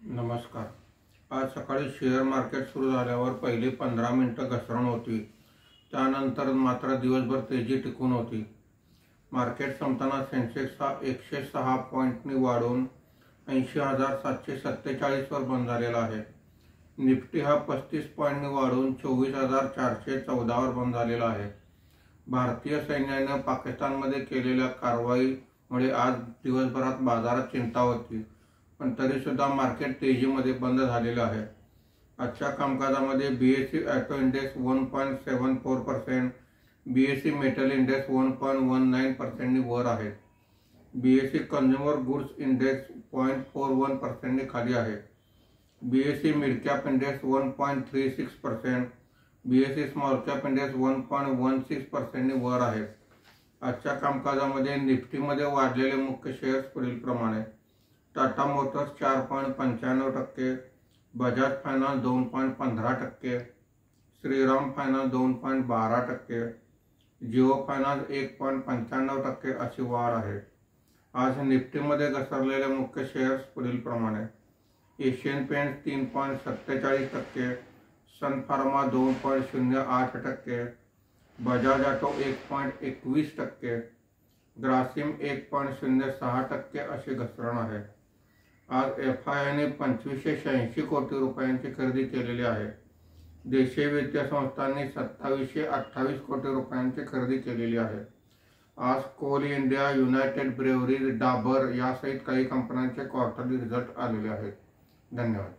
नमस्कार। आज सकाळी शेअर मार्केट सुरू झाल्यावर पहिली 15 मिनिटं घसरण होती। त्यानंतर मात्र दिवसभर तेजी टिकून होती। मार्केट संपताना सेन्सेक्स हा 106 पॉईंटनी वाढून 80,747 वर बंद झालेला आहे। निफ्टी हा 35 पॉईंटनी वाढून 24,414 वर बंद झालेला आहे। भारतीय सैन्याने पाकिस्तानमध्ये केलेल्या कारवाईमुळे आज दिवसभरात बाजारात चिंता होती, पण तरी सुद्धा मार्केट तेजीमध्ये बंद झालेले आहे। आजच्या कामकाजामध्ये BSE auto index 1.74%, BSE metal index 1.19% वर आहे। बीएसई कंझ्युमर गुड्स इंडेक्स 0.41% खाली आहे। BSE mid cap index 1.36%, BSE small cap index 1.16% वर आहे। आजच्या कामकाजामध्ये निफ्टीमध्ये वाढलेले मुख्य शेअर्स पुढील प्रमाणे: Tata Motors 4.95%, Bajaj finance 2.15%, Shriram finance 2.12%, Jio finance 1.95% अशी वाढ आहे। आज निफ्टीमध्ये घसरलेले मुख्य शेअर्स पुढील प्रमाणे: एशियन पेंट्स 3.47%, सन फार्मा 2.08%, बजाज ऑटो 1.21%, ग्रासिम 1.06% अशी घसरण आहे। आज एफआयआयने 2580 कोटी रुपयांची खरेदी केलेली आहे। देशीय वित्तीय संस्थांनी 2728 कोटी रुपयांची खरेदी केलेली आहे। आज coal India, United Breweries, Dabur यासहित काही कंपन्यांचे क्वार्टरली रिझल्ट आलेले आहेत। धन्यवाद।